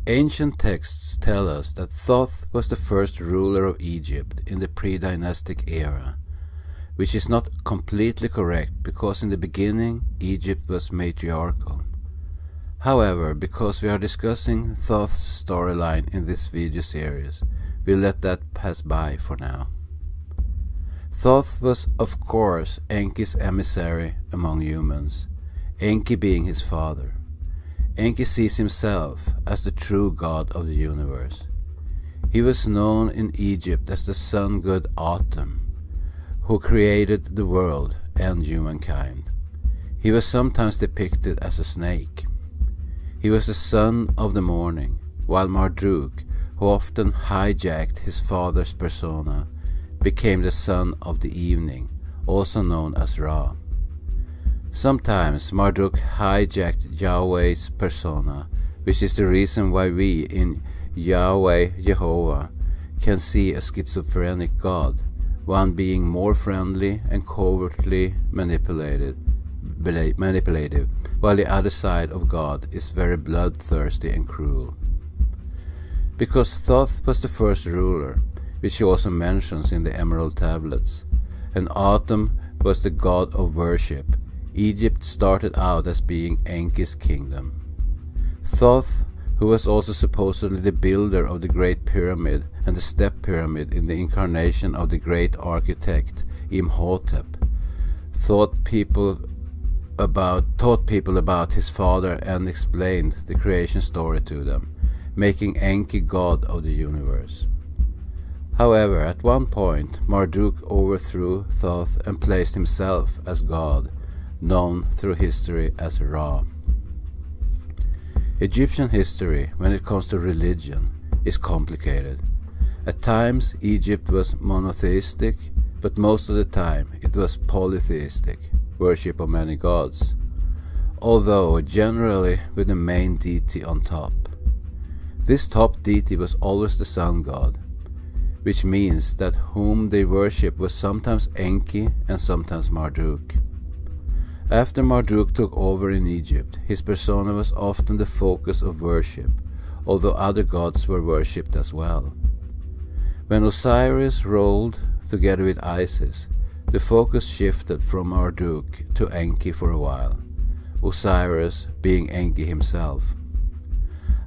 Ancient texts tell us that Thoth was the first ruler of Egypt in the pre-dynastic era, which is not completely correct because in the beginning Egypt was matriarchal. However, because we are discussing Thoth's storyline in this video series, we'll let that pass by for now. Thoth was of course Enki's emissary among humans, Enki being his father. Enki sees himself as the true god of the universe. He was known in Egypt as the sun god Atum, who created the world and humankind. He was sometimes depicted as a snake. He was the son of the morning, while Marduk, who often hijacked his father's persona, became the son of the evening, also known as Ra. Sometimes Marduk hijacked Yahweh's persona, which is the reason why we in Yahweh Jehovah can see a schizophrenic god, one being more friendly and covertly manipulative, while the other side of God is very bloodthirsty and cruel. Because Thoth was the first ruler, which he also mentions in the Emerald Tablets, and Atum was the god of worship, Egypt started out as being Enki's kingdom. Thoth, who was also supposedly the builder of the Great Pyramid and the Step Pyramid in the incarnation of the great architect Imhotep, taught people about his father and explained the creation story to them, making Enki god of the universe. However, at one point Marduk overthrew Thoth and placed himself as god, known through history as Ra. Egyptian history, when it comes to religion, is complicated. At times Egypt was monotheistic, but most of the time it was polytheistic, worship of many gods, although generally with the main deity on top. This top deity was always the sun god, which means that whom they worship was sometimes Enki and sometimes Marduk. After Marduk took over in Egypt, his persona was often the focus of worship, although other gods were worshipped as well. When Osiris ruled together with Isis, the focus shifted from Marduk to Enki for a while, Osiris being Enki himself.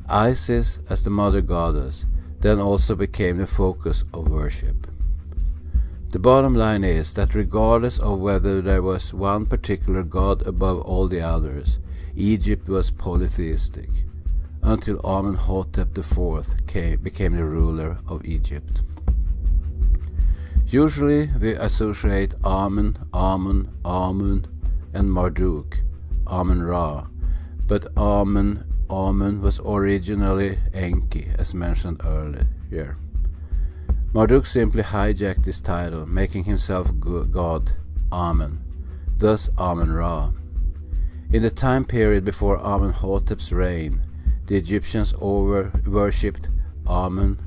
Isis, as the mother goddess, then also became the focus of worship. The bottom line is that regardless of whether there was one particular god above all the others, Egypt was polytheistic, until Amenhotep IV became the ruler of Egypt. Usually we associate Amen, and Marduk, Amen-Ra, but Amen was originally Enki, as mentioned earlier. Marduk simply hijacked this title, making himself god Amen, thus Amen-Ra. In the time period before Amenhotep's reign, the Egyptians worshipped Amen,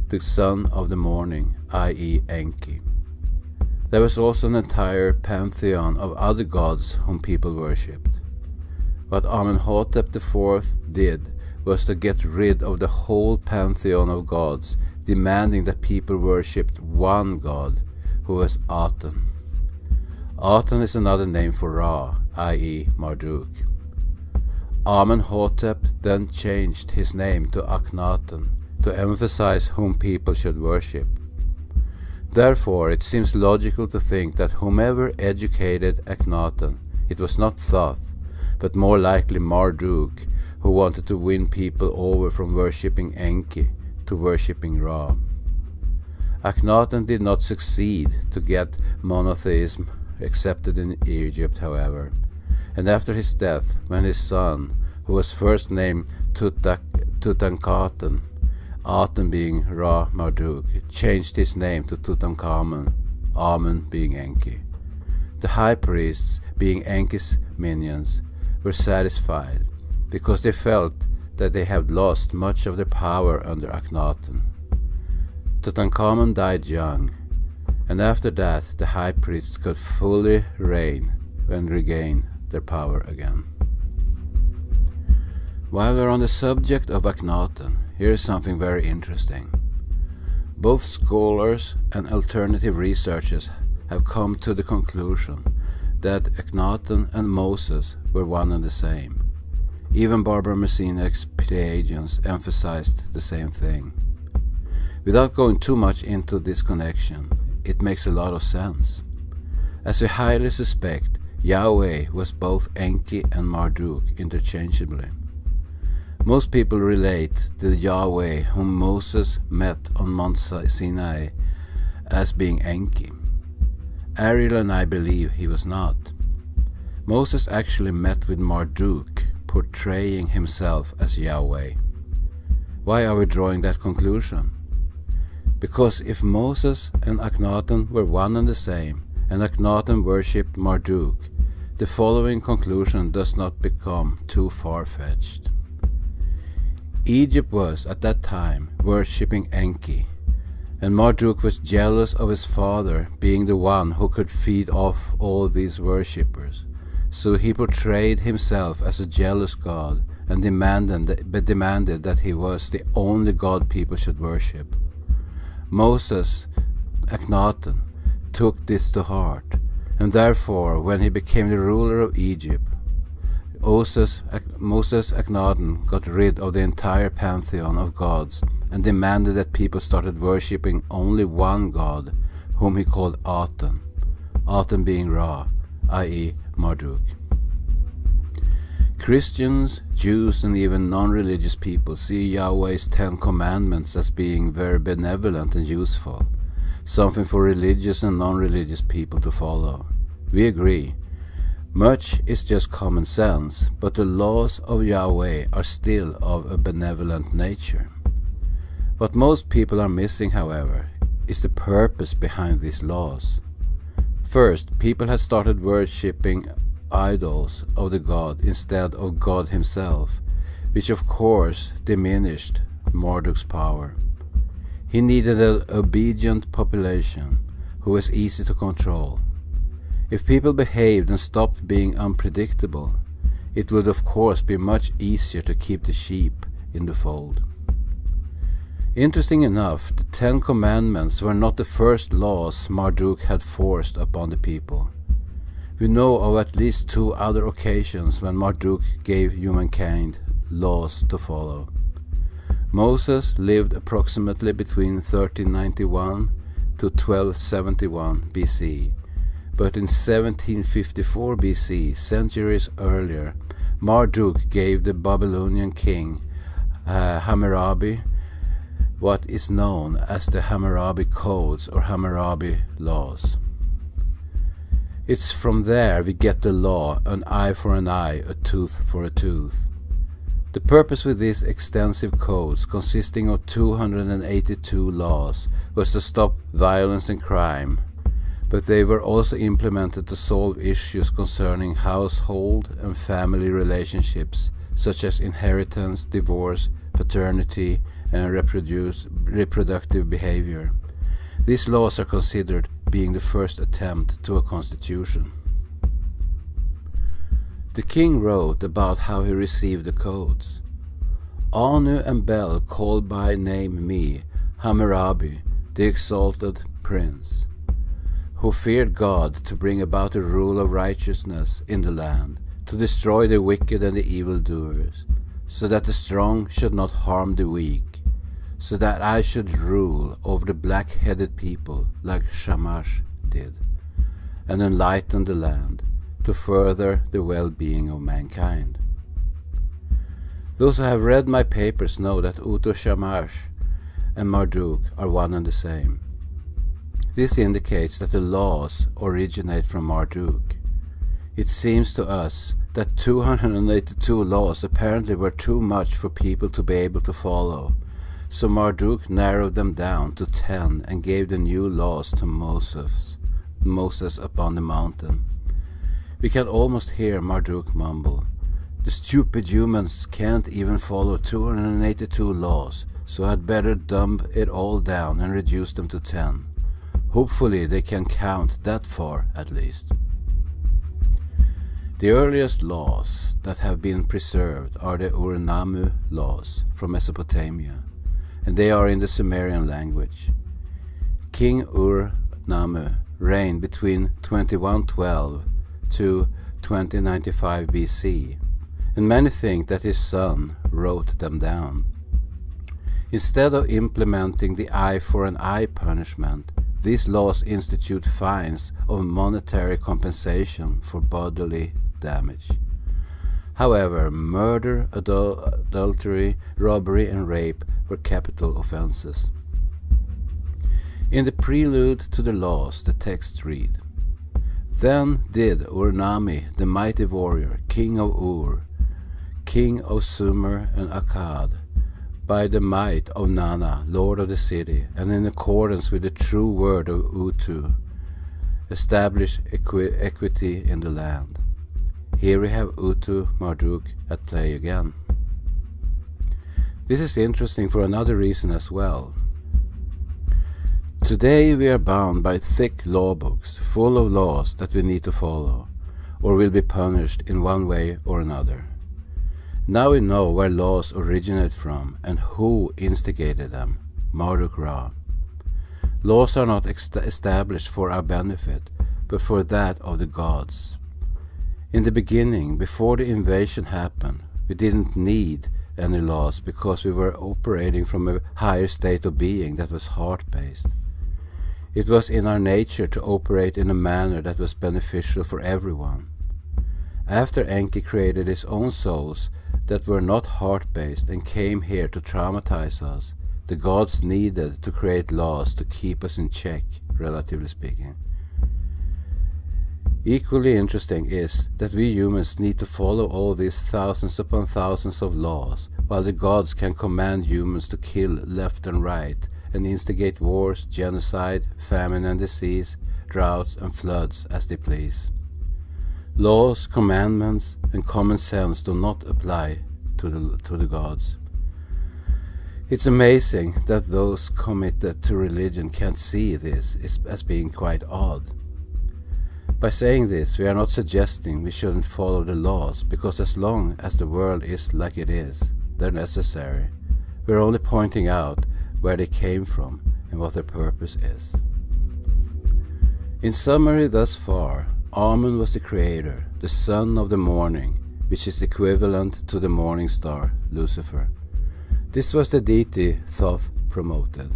the son of the morning, i.e. Enki. There was also an entire pantheon of other gods whom people worshipped. What Amenhotep IV did was to get rid of the whole pantheon of gods, demanding that people worshipped one god, who was Atum. Atum is another name for Ra, i.e. Marduk. Amenhotep then changed his name to Akhenaten to emphasize whom people should worship. Therefore, it seems logical to think that whomever educated Akhenaten, it was not Thoth, but more likely Marduk, who wanted to win people over from worshipping Enki to worshipping Ra. Akhenaten did not succeed to get monotheism accepted in Egypt, however, and after his death, when his son, who was first named Tutankhaten, Aten being Ra Marduk, changed his name to Tutankhamen, Amen being Enki. The high priests, being Enki's minions, were satisfied because they felt that they had lost much of their power under Akhenaten. Tutankhamen died young, and after that the high priests could fully reign and regain their power again. While we're on the subject of Akhenaten, here is something very interesting. Both scholars and alternative researchers have come to the conclusion that Akhenaten and Moses were one and the same. Even Barbara Messina's Pleiadians emphasized the same thing. Without going too much into this connection, it makes a lot of sense. As we highly suspect, Yahweh was both Enki and Marduk interchangeably. Most people relate the Yahweh whom Moses met on Mount Sinai as being Enki. Ariel and I believe he was not. Moses actually met with Marduk, portraying himself as Yahweh. Why are we drawing that conclusion? Because if Moses and Akhenaten were one and the same, and Akhenaten worshipped Marduk, the following conclusion does not become too far-fetched. Egypt was, at that time, worshipping Enki, and Marduk was jealous of his father being the one who could feed off all these worshippers, so he portrayed himself as a jealous god and demanded that he was the only god people should worship. Moses, Akhenaten, took this to heart, and therefore, when he became the ruler of Egypt, Moses Akhenaten got rid of the entire pantheon of gods and demanded that people started worshipping only one god, whom he called Aten, Aten being Ra, i.e. Marduk. Christians, Jews, and even non-religious people see Yahweh's 10 commandments as being very benevolent and useful, something for religious and non-religious people to follow. We agree. Much is just common sense, but the laws of Yahweh are still of a benevolent nature. What most people are missing, however, is the purpose behind these laws. First, people had started worshipping idols of the god instead of God himself, which of course diminished Marduk's power. He needed an obedient population who was easy to control. If people behaved and stopped being unpredictable, it would of course be much easier to keep the sheep in the fold. Interesting enough, the 10 Commandments were not the first laws Marduk had forced upon the people. We know of at least 2 other occasions when Marduk gave humankind laws to follow. Moses lived approximately between 1391 to 1271 BC. But in 1754 BC, centuries earlier, Marduk gave the Babylonian king Hammurabi what is known as the Hammurabi Codes or Hammurabi Laws. It's from there we get the law, an eye for an eye, a tooth for a tooth. The purpose with these extensive codes, consisting of 282 laws, was to stop violence and crime, but they were also implemented to solve issues concerning household and family relationships, such as inheritance, divorce, paternity, and reproductive behavior. These laws are considered being the first attempt to a constitution. The king wrote about how he received the codes. Anu and Bel called by name me, Hammurabi, the exalted prince, who feared God to bring about a rule of righteousness in the land, to destroy the wicked and the evildoers, so that the strong should not harm the weak, so that I should rule over the black-headed people like Shamash did, and enlighten the land, to further the well-being of mankind. Those who have read my papers know that Uto Shamash and Marduk are one and the same. This indicates that the laws originate from Marduk. It seems to us that 282 laws apparently were too much for people to be able to follow, so Marduk narrowed them down to 10 and gave the new laws to Moses upon the mountain. We can almost hear Marduk mumble, "The stupid humans can't even follow 282 laws, so I'd better dump it all down and reduce them to 10. Hopefully they can count that far at least." The earliest laws that have been preserved are the Ur-Nammu laws from Mesopotamia, and they are in the Sumerian language. King Ur-Nammu reigned between 2112 to 2095 BC, and many think that his son wrote them down. Instead of implementing the eye for an eye punishment, these laws institute fines of monetary compensation for bodily damage. However, murder, adultery, robbery and rape were capital offenses. In the prelude to the laws, the texts read, "Then did Ur-Nammu, the mighty warrior, king of Ur, king of Sumer and Akkad, by the might of Nana, lord of the city, and in accordance with the true word of Utu, establish equity in the land." Here we have Utu Marduk at play again. This is interesting for another reason as well. Today we are bound by thick law books full of laws that we need to follow, or will be punished in one way or another. Now we know where laws originate from and who instigated them, Marduk Ra. Laws are not established for our benefit, but for that of the gods. In the beginning, before the invasion happened, we didn't need any laws because we were operating from a higher state of being that was heart-based. It was in our nature to operate in a manner that was beneficial for everyone. After Enki created his own souls that were not heart-based and came here to traumatize us, the gods needed to create laws to keep us in check, relatively speaking. Equally interesting is that we humans need to follow all these thousands upon thousands of laws, while the gods can command humans to kill left and right, and instigate wars, genocide, famine and disease, droughts and floods as they please. Laws, commandments and common sense do not apply to the gods. It's amazing that those committed to religion can't see this as being quite odd. By saying this, we are not suggesting we shouldn't follow the laws, because as long as the world is like it is, they're necessary. We're only pointing out where they came from and what their purpose is. In summary thus far, Amun was the creator, the son of the morning, which is equivalent to the morning star, Lucifer. This was the deity Thoth promoted.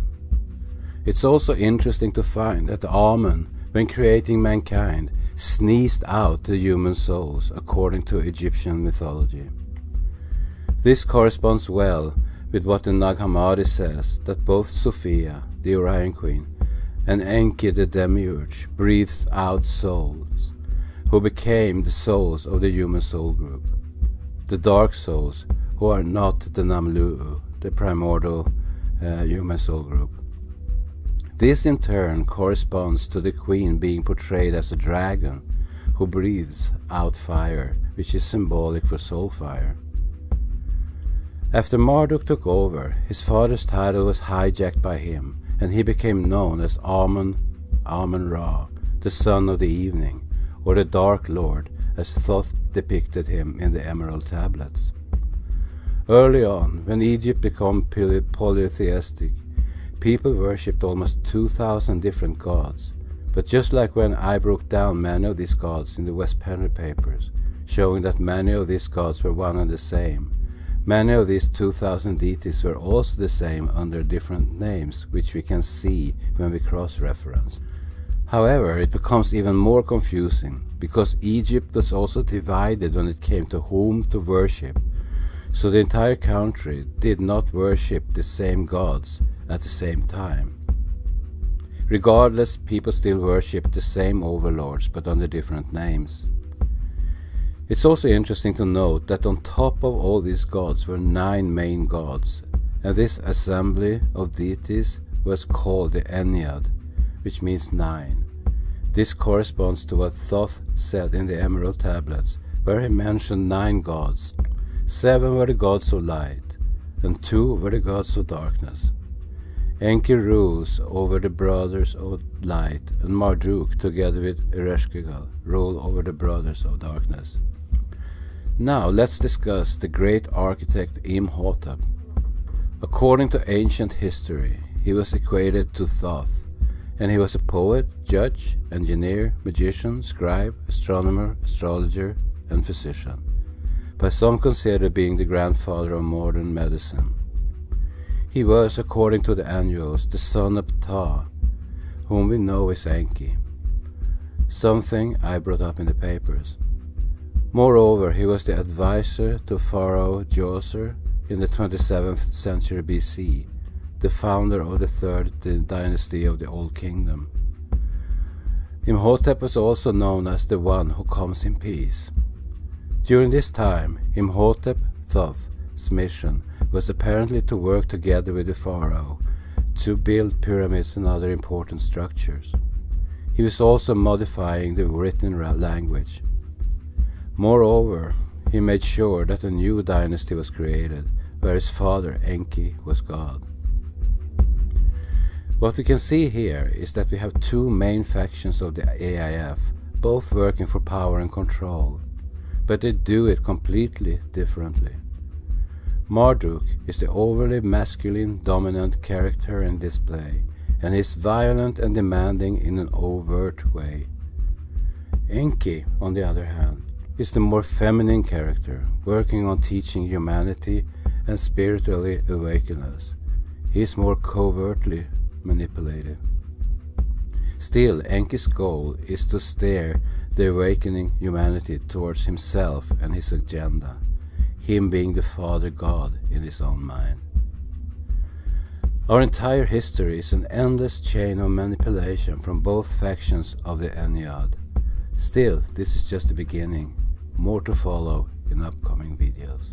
It's also interesting to find that Amun, when creating mankind, sneezed out the human souls according to Egyptian mythology. This corresponds well with what the Nag Hammadi says, that both Sophia, the Orion Queen, and Enki the Demiurge breathed out souls, who became the souls of the human soul group, the dark souls who are not the Namlu'u, the primordial human soul group. This in turn corresponds to the queen being portrayed as a dragon who breathes out fire, which is symbolic for soul fire. After Marduk took over, his father's title was hijacked by him, and he became known as Amun-Ra, the son of the evening, or the Dark Lord, as Thoth depicted him in the Emerald Tablets. Early on, when Egypt became polytheistic, people worshipped almost 2,000 different gods, but just like when I broke down many of these gods in the Wes Penre papers, showing that many of these gods were one and the same, many of these 2,000 deities were also the same under different names, which we can see when we cross-reference. However, it becomes even more confusing, because Egypt was also divided when it came to whom to worship, so the entire country did not worship the same gods at the same time. Regardless, people still worshipped the same overlords, but under different names. It's also interesting to note that on top of all these gods were 9 main gods, and this assembly of deities was called the Ennead, which means 9. This corresponds to what Thoth said in the Emerald Tablets, where he mentioned 9 gods. 7 were the gods of light, and 2 were the gods of darkness. Enki rules over the brothers of light, and Marduk, together with Ereshkigal, rule over the brothers of darkness. Now let's discuss the great architect Imhotep. According to ancient history, he was equated to Thoth, and he was a poet, judge, engineer, magician, scribe, astronomer, astrologer, and physician, by some considered being the grandfather of modern medicine. He was, according to the annuals, the son of Thoth, whom we know is Enki, something I brought up in the papers. Moreover, he was the advisor to Pharaoh Djoser in the 27th century BC, the founder of the third dynasty of the Old Kingdom. Imhotep was also known as the one who comes in peace. During this time, Imhotep Thoth's mission was apparently to work together with the pharaoh to build pyramids and other important structures. He was also modifying the written language. Moreover, he made sure that a new dynasty was created, where his father Enki was god. What we can see here is that we have two main factions of the AIF, both working for power and control, but they do it completely differently. Marduk is the overly masculine, dominant character in this play, and is violent and demanding in an overt way. Enki, on the other hand, is the more feminine character, working on teaching humanity and spiritually awaken us. He is more covertly manipulative. Still, Enki's goal is to steer the awakening humanity towards himself and his agenda, him being the father god in his own mind. Our entire history is an endless chain of manipulation from both factions of the Ennead. Still, this is just the beginning. More to follow in upcoming videos.